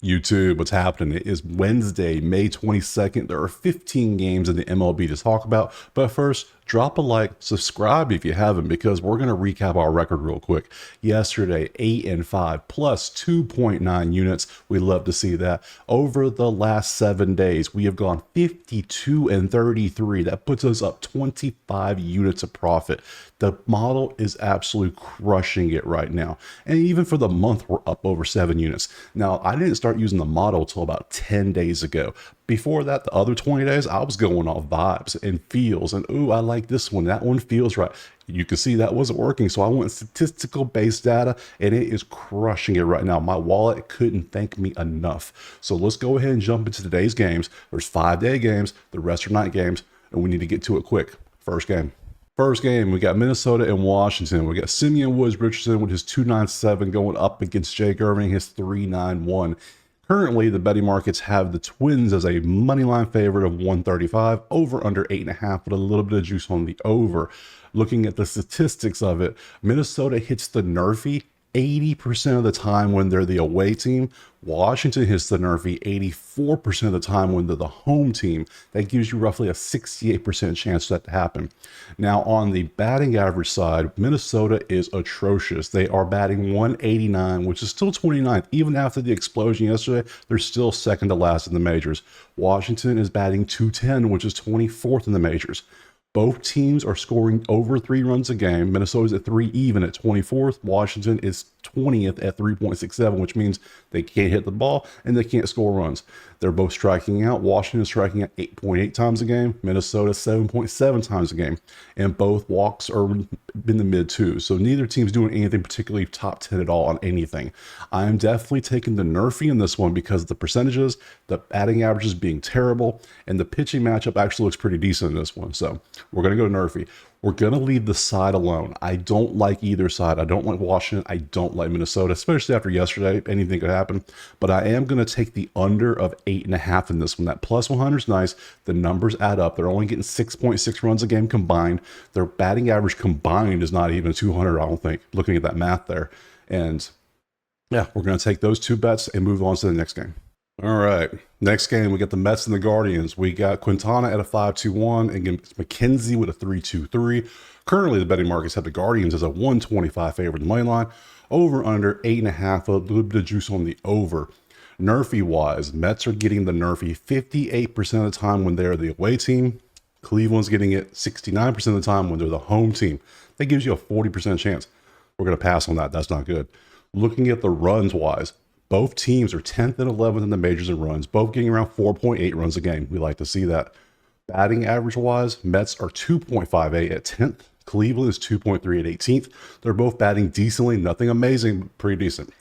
YouTube, what's happening? It is Wednesday, May 22nd. There are 15 games in the MLB to talk about. But first, drop a like, subscribe if you haven't, because we're going to recap our record real quick. Yesterday, 8-5 plus 2.9 units. We love to see that. Over the last 7 days, we have gone 52-33. That puts us up 25 units of profit. The model is absolutely crushing it right now. And even for the month, we're up over 7 units. Now, I didn't start using the model till about 10 days ago. Before that, the other 20 days, I was going off vibes and feels. And, ooh, I like this one. That one feels right. You can see that wasn't working. So I went statistical based data, and it is crushing it right now. My wallet couldn't thank me enough. So let's go ahead and jump into today's games. There's 5-day games. The rest are night games, and we need to get to it quick. First game. First game, we got Minnesota and Washington. We got Simeon Woods Richardson with his 297 going up against Jake Irving, his 391. Currently, the betting markets have the Twins as a moneyline favorite of 135, over under 8.5, with a little bit of juice on the over. Looking at the statistics of it, Minnesota hits the Nerfy 80% of the time when they're the away team. Washington hits the Nerfy 84% of the time when they're the home team. That gives you roughly a 68% chance for that to happen. Now, on the batting average side, Minnesota is atrocious. They are batting 189, which is still 29th. Even after the explosion yesterday, they're still second to last in the majors. Washington is batting 210, which is 24th in the majors. Both teams are scoring over 3 runs a game. Minnesota's at 3 even at 24th. Washington is 20th at 3.67, which means they can't hit the ball and they can't score runs. They're both striking out. Washington is striking out 8.8 times a game. Minnesota 7.7 times a game. And both walks are in the mid twos. So neither team's doing anything particularly top 10 at all on anything. I'm definitely taking the Nerfy in this one because of the percentages, the batting averages being terrible, and the pitching matchup actually looks pretty decent in this one. So we're going to go to Nerfy. We're going to leave the side alone. I don't like either side. I don't like Washington. I don't like Minnesota, especially after yesterday. Anything could happen. But I am going to take the under of 8.5 in this one. That plus 100 is nice. The numbers add up. They're only getting 6.6 runs a game combined. Their batting average combined is not even 200, I don't think, looking at that math there. And yeah, we're going to take those 2 bets and move on to the next game. All right. Next game, we got the Mets and the Guardians. We got Quintana at a 5-2-1 against McKenzie with a 3-2-3. Currently, the betting markets have the Guardians as a 125 favorite in the money line. Over under 8.5, a little bit of juice on the over. Nerfy wise, Mets are getting the Nerfy 58% of the time when they're the away team. Cleveland's getting it 69% of the time when they're the home team. That gives you a 40% chance. We're going to pass on that. That's not good. Looking at the runs wise, both teams are 10th and 11th in the majors in runs, both getting around 4.8 runs a game. We like to see that. Batting average wise, Mets are 2.58 at 10th. Cleveland is 2.3 at 18th. They're both batting decently, nothing amazing, but pretty decent.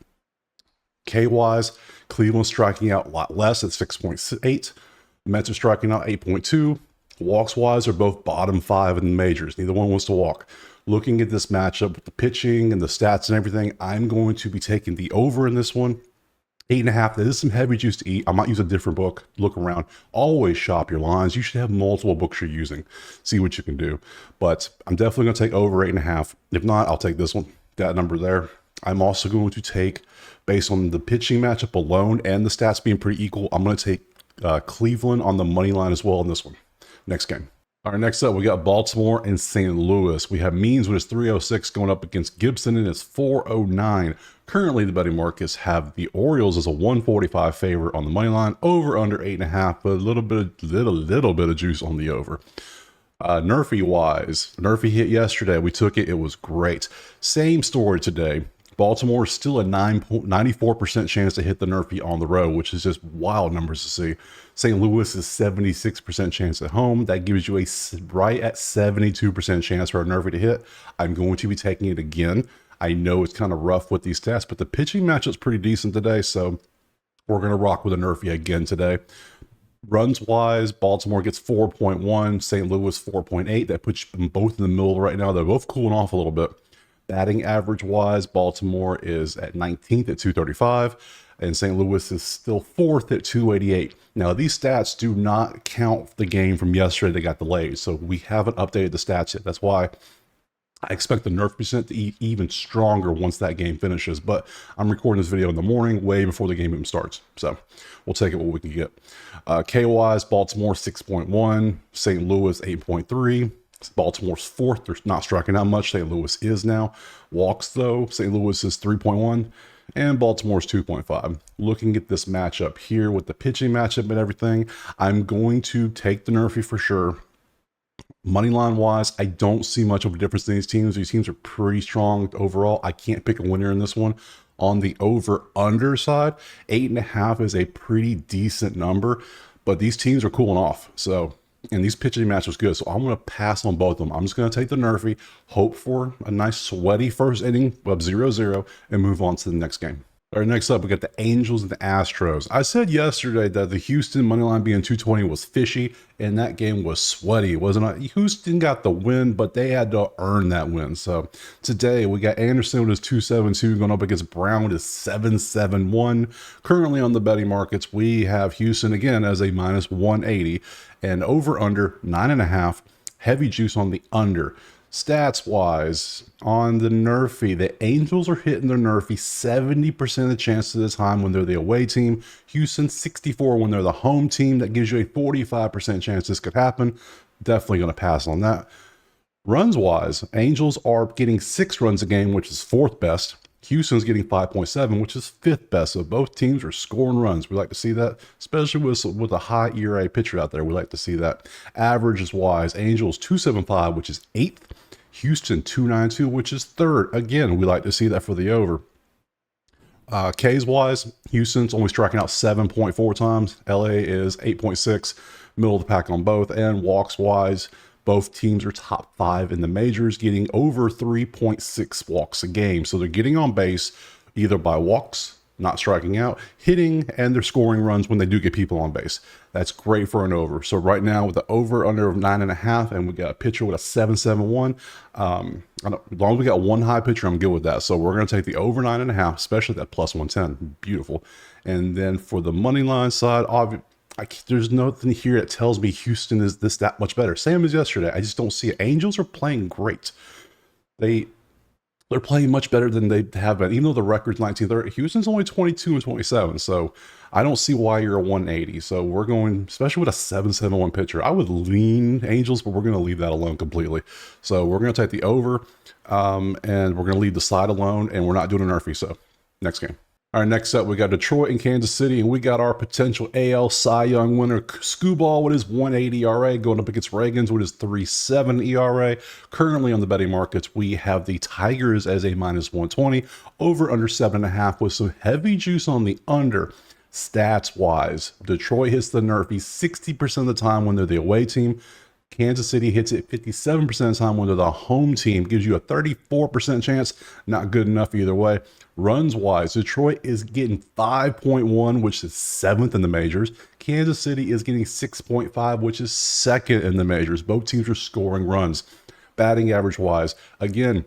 K wise, Cleveland's striking out a lot less at 6.8. Mets are striking out 8.2. Walks wise are both bottom 5 in the majors. Neither one wants to walk. Looking at this matchup with the pitching and the stats and everything, I'm going to be taking the over in this one. 8.5. There is some heavy juice to eat. I might use a different book. Look around. Always shop your lines. You should have multiple books you're using. See what you can do. But I'm definitely going to take over 8.5. If not, I'll take this one. That number there. I'm also going to take, based on the pitching matchup alone and the stats being pretty equal, I'm going to take Cleveland on the money line as well in this one. Next game. All right, next up, we got Baltimore and St. Louis. We have Means with his 306 going up against Gibson and his 409. Currently, the betting markets have the Orioles as a 145 favorite on the money line, over under 8.5, but a little bit of juice on the over. Nerfy wise, Nerfy hit yesterday. We took it. It was great. Same story today. Baltimore is still a 94% chance to hit the Nerfy on the road, which is just wild numbers to see. St. Louis is 76% chance at home. That gives you a right at 72% chance for a Nerfy to hit. I'm going to be taking it again. I know it's kind of rough with these stats, but the pitching matchup's pretty decent today, so we're going to rock with a Nerfy again today. Runs wise, Baltimore gets 4.1, St. Louis 4.8. That puts them both in the middle right now. They're both cooling off a little bit. Batting average wise, Baltimore is at 19th at 235, and St. Louis is still 4th at 288. Now, these stats do not count the game from yesterday that got delayed, so we haven't updated the stats yet. That's why I expect the Nerf percent to be even stronger once that game finishes, but I'm recording this video in the morning, way before the game even starts. So we'll take it what we can get. K-wise, Baltimore 6.1, St. Louis 8.3. Baltimore's fourth. They're not striking out much. St. Louis is now. Walks, though, St. Louis is 3.1, and Baltimore's 2.5. Looking at this matchup here with the pitching matchup and everything, I'm going to take the Nerfy for sure. Moneyline wise, I don't see much of a difference in these teams. These teams are pretty strong overall. I can't pick a winner in this one. On the over-under side, 8.5 is a pretty decent number, but these teams are cooling off. So, and these pitching matchups good. So I'm going to pass on both of them. I'm just going to take the Nerfy, hope for a nice sweaty first inning of 0-0, and move on to the next game. All right, next up, we got the Angels and the Astros. I said yesterday that the Houston moneyline being 220 was fishy, and that game was sweaty, wasn't it? Houston got the win, but they had to earn that win. So today, we got Anderson with his 272 going up against Brown with his 771. Currently on the betting markets, we have Houston again as a minus 180, and over-under 9.5. Heavy juice on the under. Stats wise, on the Nerfy, the Angels are hitting their Nerfy 70% of the chance of the time when they're the away team. Houston 64 when they're the home team. That gives you a 45% chance this could happen. Definitely going to pass on that. Runs wise, Angels are getting 6 runs a game, which is 4th best. Houston's getting 5.7, which is 5th best. So both teams are scoring runs. We like to see that, especially with a high ERA pitcher out there. We like to see that. Averages wise, Angels 275, which is 8th. Houston 292, which is 3rd. Again, we like to see that for the over. Ks wise, Houston's only striking out 7.4 times. LA is 8.6, middle of the pack on both. And walks wise, both teams are top 5 in the majors, getting over 3.6 walks a game. So they're getting on base either by walks, not striking out, hitting, and they're scoring runs when they do get people on base. That's great for an over. So right now with the over under of 9.5, and we got a pitcher with a 771. As long as we got one high pitcher, I'm good with that. So we're going to take the over 9.5, especially that plus 110. Beautiful. And then for the money line side, there's nothing here that tells me Houston is that much better. Same as yesterday. I just don't see it. Angels are playing great. They're playing much better than they have been, even though the record's 19-30. Houston's only 22-27, so I don't see why you're a 180. So we're going, especially with a 771 pitcher, I would lean Angels, but we're going to leave that alone completely. So we're going to take the over, and we're going to leave the side alone, and we're not doing an Nerfy. So next game. All right, next up, we got Detroit and Kansas City, and we got our potential AL Cy Young winner, Skubal, with his 180 ERA, going up against Reagans with his 3.7 ERA. Currently on the betting markets, we have the Tigers as a minus 120, over under 7.5 with some heavy juice on the under. Stats-wise, Detroit hits the Nerfy 60% of the time when they're the away team. Kansas City hits it 57% of the time when they're the home team. Gives you a 34% chance. Not good enough either way. Runs wise, Detroit is getting 5.1, which is 7th in the majors. Kansas City is getting 6.5, which is 2nd in the majors. Both teams are scoring runs. Batting average wise, again,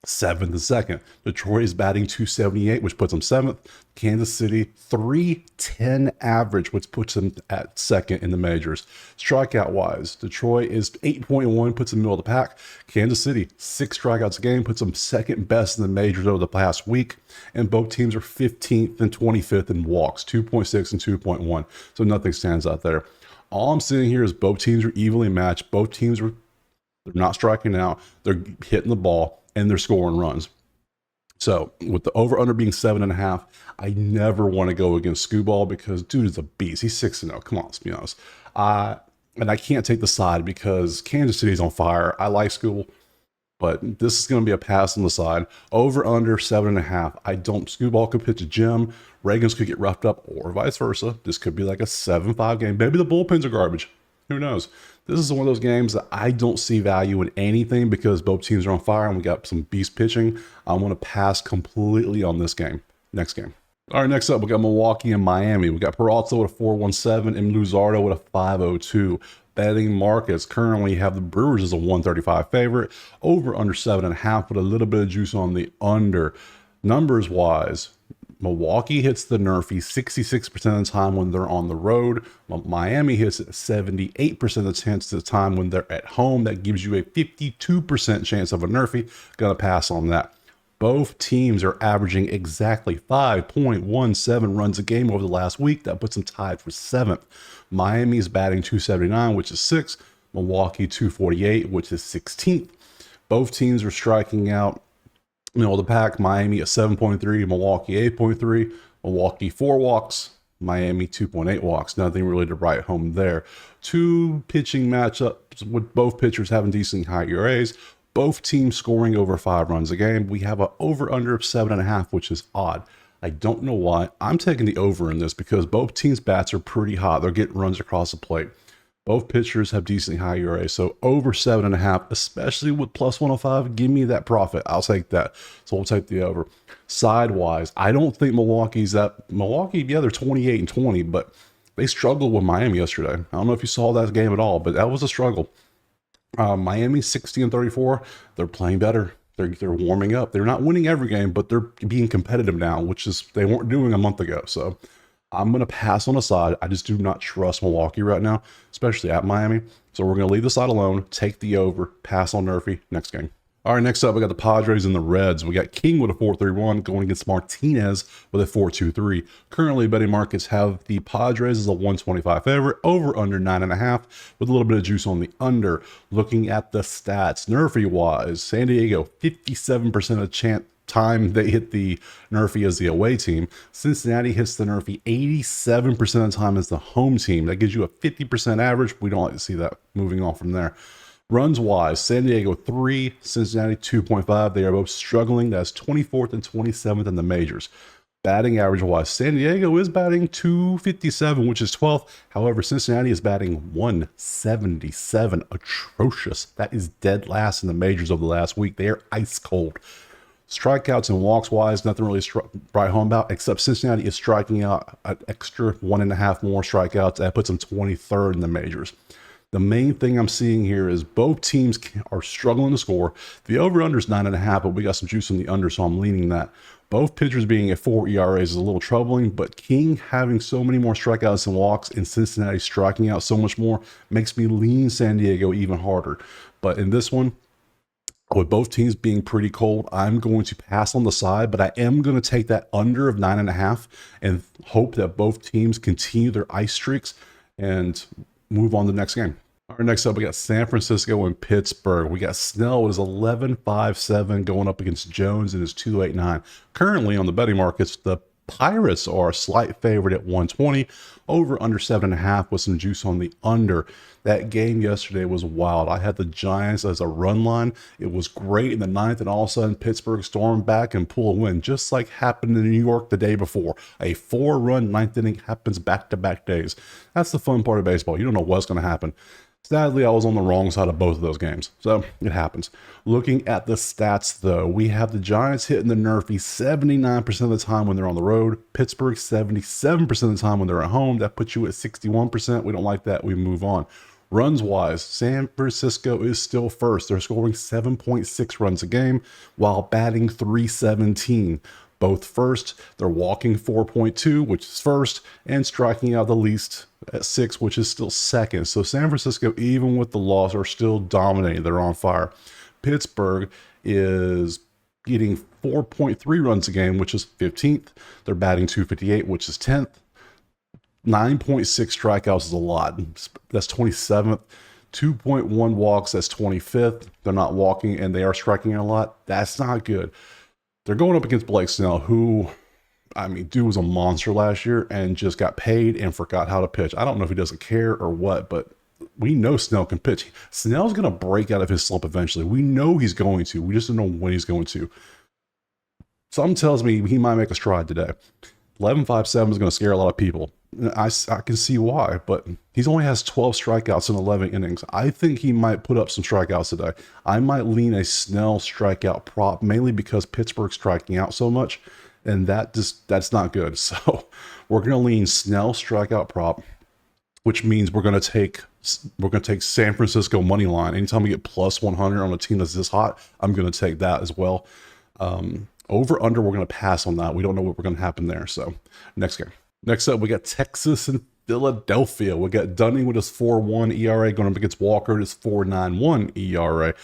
7th and 2nd. Detroit is batting 278, which puts them 7th. Kansas City 310 average, which puts them at 2nd in the majors. Strikeout wise, Detroit is 8.1, puts them in the middle of the pack. Kansas City 6 strikeouts a game, puts them 2nd best in the majors over the past week. And both teams are 15th and 25th in walks, 2.6 and 2.1. So nothing stands out there. All I'm seeing here is both teams are evenly matched. Both teams they're not striking out. They're hitting the ball, and they're scoring runs. So with the over-under being 7.5, I never want to go against Skubal because dude is a beast. He's 6-0. Come on, let's be honest. And I can't take the side because Kansas City's on fire. I like Skubal, but this is going to be a pass on the side. Over-under 7.5. Skubal could pitch a gem. Reagans could get roughed up, or vice versa. This could be like a 7-5 game. Maybe the bullpens are garbage. Who knows? This is one of those games that I don't see value in anything because both teams are on fire and we got some beast pitching. I want to pass completely on this game. Next game. All right, next up, we got Milwaukee and Miami. We got Peralta with a 417 and Luzardo with a 502. Betting markets currently have the Brewers as a 135 favorite, over under 7.5 with a little bit of juice on the under. Numbers wise, Milwaukee hits the Nerfy 66% of the time when they're on the road. Miami hits it 78% of the chance of the time when they're at home. That gives you a 52% chance of a Nerfy. Gonna pass on that. Both teams are averaging exactly 5.17 runs a game over the last week. That puts them tied for 7th. Miami's batting 279, which is 6th. Milwaukee 248, which is 16th. Both teams are striking out middle of the pack. Miami a 7.3, Milwaukee 8.3, Milwaukee 4 walks, Miami 2.8 walks. Nothing really to write home there. Two pitching matchups with both pitchers having decent high ERAs. Both teams scoring over 5 runs a game. We have an over-under of 7.5, which is odd. I don't know why. I'm taking the over in this because both teams' bats are pretty hot. They're getting runs across the plate. Both pitchers have decently high ERA, so over 7.5, especially with plus 105, give me that profit. I'll take that. So we'll take the over. Sidewise, I don't think Milwaukee, yeah, they're 28-20, but they struggled with Miami yesterday. I don't know if you saw that game at all, but that was a struggle. Miami 60-34, they're playing better. They're warming up. They're not winning every game, but they're being competitive now, which is they weren't doing a month ago. So I'm going to pass on the side. I just do not trust Milwaukee right now, especially at Miami. So we're going to leave the side alone, take the over, pass on Nerfy. Next game. All right, next up, we got the Padres and the Reds. We got King with a 4.31 going against Martinez with a 4.23. Currently, betting markets have the Padres as a 125 favorite, over under 9.5, with a little bit of juice on the under. Looking at the stats, Nerfy-wise, San Diego, 57% of chance time they hit the Nerfy as the away team. Cincinnati hits the Nerfy 87% of the time as the home team. That gives you a 50% average. We don't like to see that. Moving on from there. Runs wise, San Diego 3, Cincinnati 2.5. They are both struggling. That's 24th and 27th in the majors. Batting average wise, San Diego is batting 257, which is 12th. However, Cincinnati is batting 177. Atrocious. That is dead last in the majors over the last week. They are ice cold. Strikeouts and walks wise, nothing really bright home about, except Cincinnati is striking out an extra 1.5 more strikeouts. That puts them 23rd in the majors. The main thing I'm seeing here is both teams are struggling to score. The over-under is 9.5, but we got some juice on the under, so I'm leaning that. Both pitchers being at 4 ERAs is a little troubling, but King having so many more strikeouts and walks and Cincinnati striking out so much more makes me lean San Diego even harder. But in this one, with both teams being pretty cold, I'm going to pass on the side, but I am going to take that under of 9.5 and hope that both teams continue their ice streaks and move on to the next game. All right, next up, we got San Francisco and Pittsburgh. We got Snell with his 11.57 going up against Jones in his 2.89. Currently on the betting markets, the Pirates are a slight favorite at 120, over under 7.5 with some juice on the under. That game yesterday was wild. I had the Giants as a run line. It was great in the ninth, and all of a sudden Pittsburgh stormed back and pulled a win, just like happened in New York the day before. A 4-run ninth inning happens back-to-back days. That's the fun part of baseball. You don't know what's going to happen. Sadly, I was on the wrong side of both of those games, so it happens. Looking at the stats, though, we have the Giants hitting the Nerfy 79% of the time when they're on the road. Pittsburgh 77% of the time when they're at home. That puts you at 61%. We don't like that. We move on. Runs-wise, San Francisco is still first. They're scoring 7.6 runs a game while batting 317. Both first, they're walking 4.2, which is first, and striking out the least at 6, which is still second. So San Francisco, even with the loss, are still dominating. They're on fire. Pittsburgh is getting 4.3 runs a game, which is 15th. They're batting 258, which is 10th. 9.6 strikeouts is a lot. That's 27th. 2.1 walks, that's 25th. They're not walking, and they are striking out a lot. That's not good. They're going up against Blake Snell, who, I mean, dude was a monster last year and just got paid and forgot how to pitch. I don't know if he doesn't care or what, but we know Snell can pitch. Snell's going to break out of his slump eventually. We know he's going to. We just don't know when he's going to. Something tells me he might make a stride today. 11.57 is going to scare a lot of people. I can see why, but he only has 12 strikeouts in 11 innings. I think he might put up some strikeouts today. I might lean a Snell strikeout prop, mainly because Pittsburgh's striking out so much, and that's not good. So we're going to lean Snell strikeout prop, which means we're going to take San Francisco money line. Anytime we get plus 100 on a team that's this hot, I'm going to take that as well. Over under, we're going to pass on that. We don't know what we're going to happen there. So next game. Next up, we got Texas and Philadelphia. We got Dunning with his 4.1 ERA going up against Walker with his 4.91 ERA.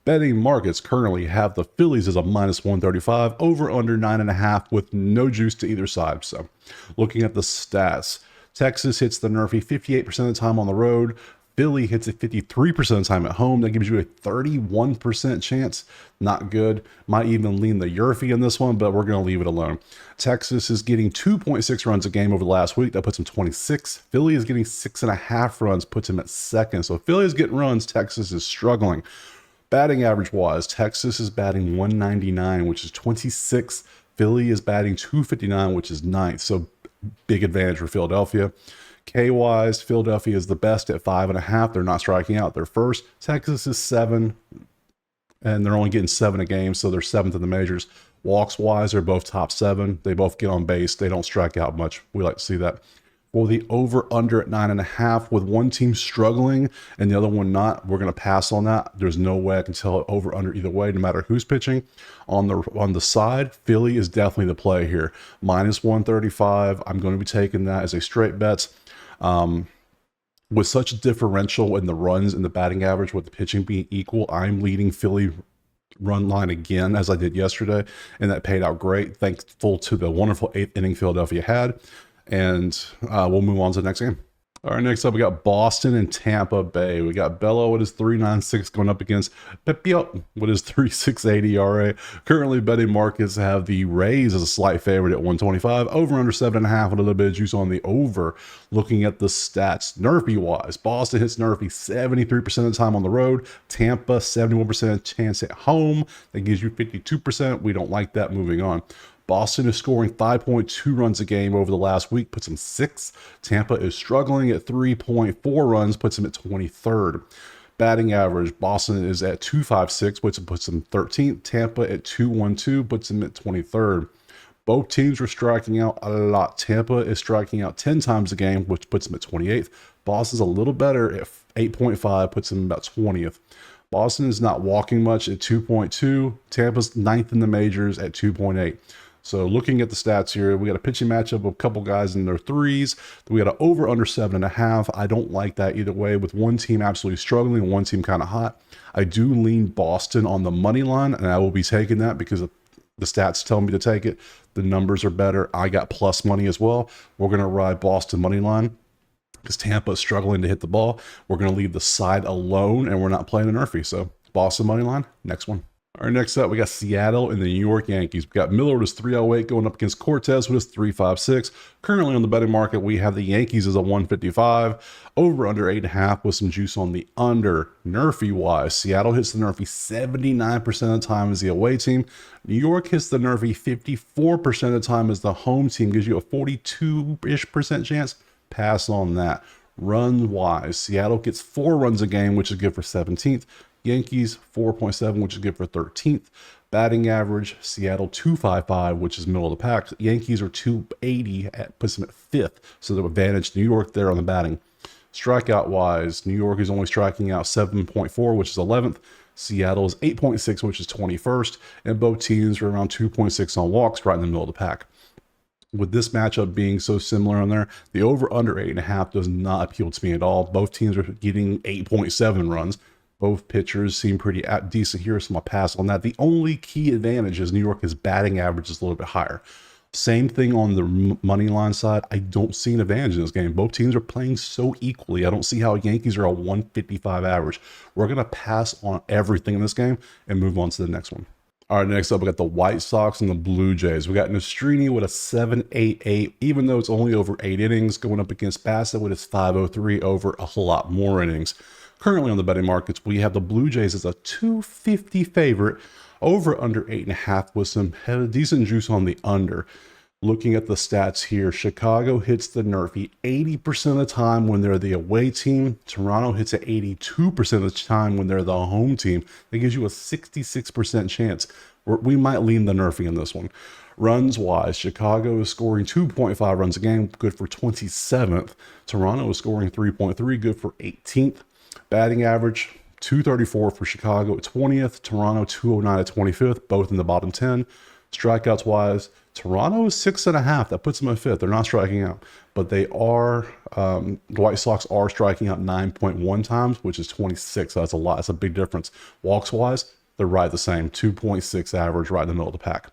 Betting markets currently have the Phillies as a -135, over under 9.5 with no juice to either side. So looking at the stats, Texas hits the Nerfy 58% of the time on the road. Philly hits it 53% of the time at home. That gives you a 31% chance. Not good. Might even lean the Yurfie in this one, but we're going to leave it alone. Texas is getting 2.6 runs a game over the last week. That puts them 26. Philly is getting 6.5 runs, puts him at second. So Philly is getting runs. Texas is struggling. Batting average wise, Texas is batting 199, which is 26. Philly is batting 259, which is 9th. So big advantage for Philadelphia. K-wise, Philadelphia is the best at 5.5. They're not striking out. They're first. Texas is 7, and they're only getting 7 a game, so they're 7th in the majors. Walks-wise, they're both top 7. They both get on base. They don't strike out much. We like to see that. For the over-under at 9.5, with one team struggling and the other one not, we're going to pass on that. There's no way I can tell over-under either way, no matter who's pitching. On the side, Philly is definitely the play here. -135. I'm going to be taking that as a straight bet. With such a differential in the runs and the batting average, with the pitching being equal, I'm leading Philly run line again, as I did yesterday, and that paid out great. Thankful to the wonderful 8th inning Philadelphia had. And we'll move on to the next game. All right, next up, we got Boston and Tampa Bay. We got Bello with his 3.96 going up against Pepio with his 3.68 ERA. Currently, betting markets have the Rays as a slight favorite at 125. Over under 7.5 with a little bit of juice on the over. Looking at the stats, Nerfy-wise, Boston hits Nerfy 73% of the time on the road. Tampa, 71% chance at home. That gives you 52%. We don't like that. Moving on. Boston is scoring 5.2 runs a game over the last week, puts him 6th. Tampa is struggling at 3.4 runs, puts him at 23rd. Batting average, Boston is at 2.56, which puts him 13th. Tampa at 2.12, puts him at 23rd. Both teams are striking out a lot. Tampa is striking out 10 times a game, which puts him at 28th. Boston's a little better at 8.5, puts him about 20th. Boston is not walking much at 2.2. Tampa's 9th in the majors at 2.8. So looking at the stats here, we got a pitching matchup of a couple guys in their 3s. We got an over under 7.5. I don't like that either way, with one team absolutely struggling and one team kind of hot. I do lean Boston on the money line, and I will be taking that because the stats tell me to take it. The numbers are better. I got plus money as well. We're going to ride Boston money line because Tampa is struggling to hit the ball. We're going to leave the side alone, and we're not playing the Nerfy. So Boston money line, next one. All right, next up, we got Seattle and the New York Yankees. We got Miller with his 3.08 going up against Cortez with his 3.56. Currently on the betting market, we have the Yankees as a 155. Over under 8.5 with some juice on the under. Nerfy-wise, Seattle hits the Nerfy 79% of the time as the away team. New York hits the Nerfy 54% of the time as the home team. Gives you a 42-ish% chance. Pass on that. Run-wise, Seattle gets 4 runs a game, which is good for 17th. Yankees 4.7, which is good for 13th. Batting average, Seattle 2.55, which is middle of the pack. Yankees are 2.80, puts them at 5th. So the advantage New York there on the batting. Strikeout wise, New York is only striking out 7.4, which is 11th. Seattle is 8.6, which is 21st. And both teams are around 2.6 on walks, right in the middle of the pack. With this matchup being so similar on there, the over under 8.5 does not appeal to me at all. Both teams are getting 8.7 runs. Both pitchers seem pretty decent here, so I'm going to pass on that. The only key advantage is New York's batting average is a little bit higher. Same thing on the money line side. I don't see an advantage in this game. Both teams are playing so equally. I don't see how Yankees are a 155 average. We're going to pass on everything in this game and move on to the next one. All right, next up, we got the White Sox and the Blue Jays. We got Nostrini with a 7.88, even though it's only over 8 innings, going up against Bassett with his 5.03 over a whole lot more innings. Currently on the betting markets, we have the Blue Jays as a 250 favorite, over under 8.5 with some decent juice on the under. Looking at the stats here, Chicago hits the Nerfy 80% of the time when they're the away team. Toronto hits it 82% of the time when they're the home team. That gives you a 66% chance. We might lean the Nerfy in this one. Runs wise, Chicago is scoring 2.5 runs a game, good for 27th. Toronto is scoring 3.3, good for 18th. Batting average, 234 for Chicago at 20th. Toronto, 209 at 25th, both in the bottom 10. Strikeouts wise, Toronto is 6.5. That puts them at fifth. They're not striking out, but they are. The White Sox are striking out 9.1 times, which is 26. So that's a lot. That's a big difference. Walks wise, they're right the same. 2.6 average, right in the middle of the pack.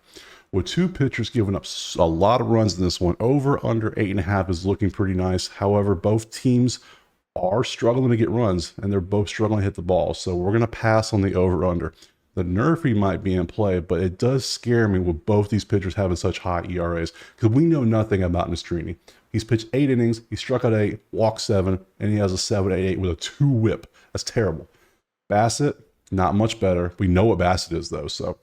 With two pitchers giving up a lot of runs in this one, over under 8.5 is looking pretty nice. However, both teams are struggling to get runs, and they're both struggling to hit the ball. So we're going to pass on the over-under. The Nerfy might be in play, but it does scare me with both these pitchers having such high ERAs because we know nothing about Nastrini. He's pitched 8 innings, he struck out 8, walked 7, and he has a 7.88 with a 2 whip. That's terrible. Bassett, not much better. We know what Bassett is, though. So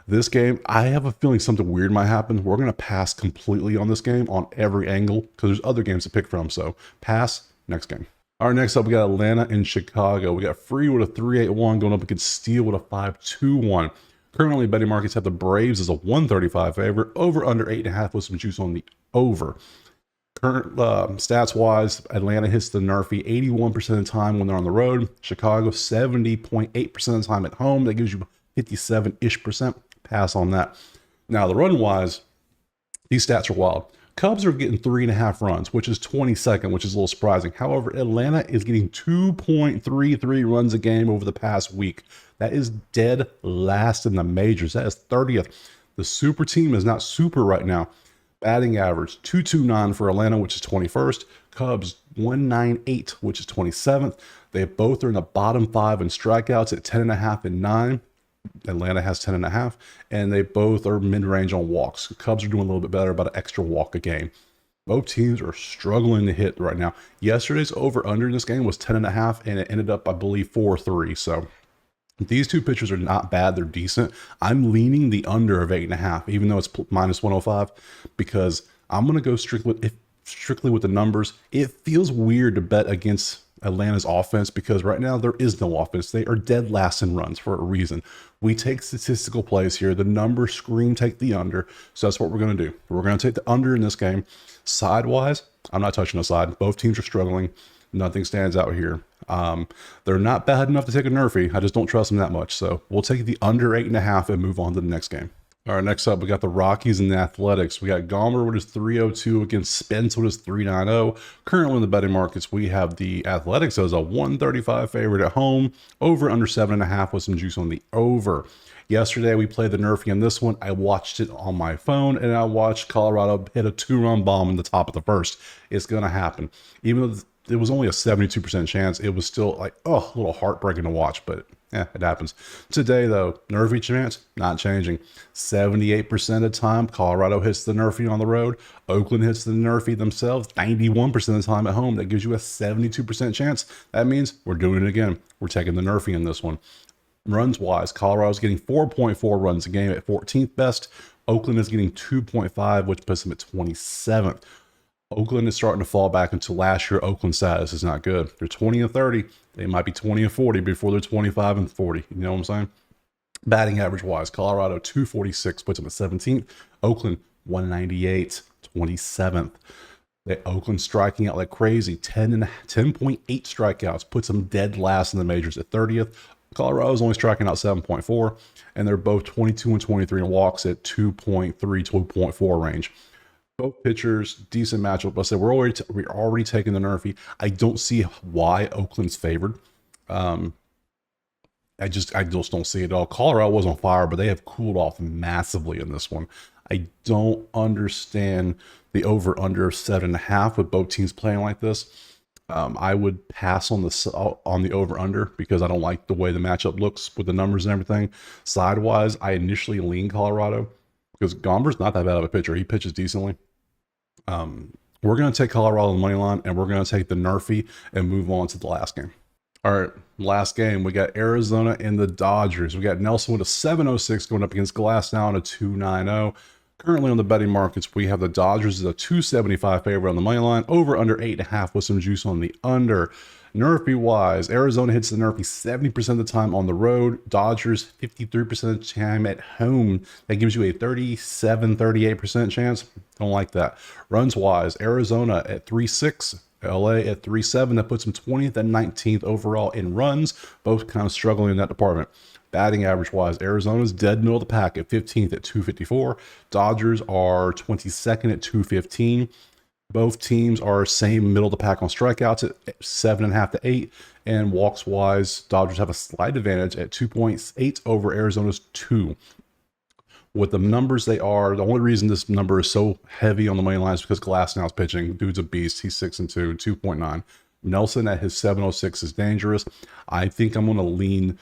this game, I have a feeling something weird might happen. We're going to pass completely on this game on every angle because there's other games to pick from. So pass, next game. All right, next up, we got Atlanta and Chicago. We got Free with a 3.81 going up against Steele with a 5.21. Currently, betting markets have the Braves as a 135 favorite, over under 8.5 with some juice on the over. Current stats-wise, Atlanta hits the Nerfy 81% of the time when they're on the road. Chicago 70.8% of the time at home. That gives you 57-ish%. Pass on that. Now, the run-wise, these stats are wild. Cubs are getting 3.5 runs, which is 22nd, which is a little surprising. However, Atlanta is getting 2.33 runs a game over the past week. That is dead last in the majors. That is 30th. The super team is not super right now. Batting average 229 for Atlanta, which is 21st. Cubs 198, which is 27th. They both are in the bottom 5 in strikeouts at 10.5 and 9. Atlanta has 10.5, and they both are mid-range on walks. Cubs are doing a little bit better, about an extra walk a game. Both teams are struggling to hit right now. Yesterday's over-under in this game was 10.5, and it ended up, I believe, 4-3. So these two pitchers are not bad. They're decent. I'm leaning the under of 8.5, even though it's minus 105, because I'm going to go strictly with the numbers. It feels weird to bet against Atlanta's offense because right now there is no offense. They are dead last in runs for a reason. We take statistical plays here. The numbers scream take the under. So that's what we're going to do. We're going to take the under in this game. Side-wise, I'm not touching the side. Both teams are struggling. Nothing stands out here. They're not bad enough to take a Nerfy. I just don't trust them that much. So we'll take the under 8.5 and move on to the next game. All right, next up, we got the Rockies and the Athletics. We got Gomber with his 302 against Spence with his 390. Currently in the betting markets, we have the Athletics as a 135 favorite at home, over under 7.5 with some juice on the over. Yesterday, we played the Nerfy in this one. I watched it on my phone, and I watched Colorado hit a 2-run bomb in the top of the first. It's going to happen. Even though it was only a 72% chance, it was still like, oh, a little heartbreaking to watch, but it happens. Today, though, Nerfy chance, not changing. 78% of the time, Colorado hits the Nerfy on the road. Oakland hits the Nerfy themselves 91% of the time at home. That gives you a 72% chance. That means we're doing it again. We're taking the Nerfy in this one. Runs-wise, Colorado's getting 4.4 runs a game at 14th best. Oakland is getting 2.5, which puts them at 27th. Oakland is starting to fall back into last year. Oakland status is not good. They're 20 and 30. They might be 20 and 40 before they're 25 and 40. You know what I'm saying? Batting average wise, Colorado 246 puts them at 17th. Oakland 198, 27th. Oakland striking out like crazy. 10.8 strikeouts puts them dead last in the majors at 30th. Colorado's only striking out 7.4, and they're both 22 and 23 in walks at 2.3, 2.4 range. Both pitchers, decent matchup. I said we're already taking the Nerfy. I don't see why Oakland's favored. I just don't see it at all. Colorado was on fire, but they have cooled off massively in this one. I don't understand the over/under of 7.5 with both teams playing like this. I would pass on the over/under because I don't like the way the matchup looks with the numbers and everything. Sidewise, I initially lean Colorado because Gomber's not that bad of a pitcher. He pitches decently. We're going to take Colorado on the money line, and we're going to take the Nerfy and move on to the last game. All right, last game. We got Arizona and the Dodgers. We got Nelson with a 706 going up against Glasnow and a 290. Currently on the betting markets, we have the Dodgers as a 275 favorite on the money line, over under 8.5 with some juice on the under. Nerfy wise, Arizona hits the Nerfy 70% of the time on the road. Dodgers 53% of the time at home. That gives you a 38% chance. Don't like that. Runs wise, Arizona at 3.6 LA at 3.7. That puts them 20th and 19th overall in runs, both kind of struggling in that department. Batting average wise, Arizona's dead middle of the pack at 15th at 254. Dodgers are 22nd at 215. Both teams are same middle of the pack on strikeouts at 7.5 to 8. And walks wise, Dodgers have a slight advantage at 2.8 over Arizona's 2. With the numbers they are, the only reason this number is so heavy on the money line is because Glasnow's pitching. Dude's a beast. He's 6-2, 2.9. Nelson at his 706 is dangerous. I think I'm going to lean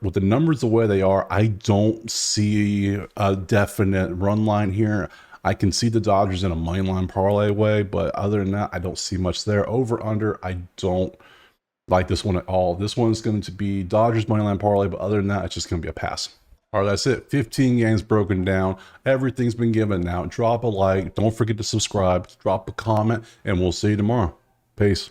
with the numbers the way they are. I don't see a definite run line here. I can see the Dodgers in a money line parlay way, but other than that, I don't see much there. Over under, I don't like this one at all. This one's going to be Dodgers money line parlay, but other than that, it's just going to be a pass. All right, that's it. 15 games broken down. Everything's been given out. Drop a like. Don't forget to subscribe. Drop a comment, and we'll see you tomorrow. Peace.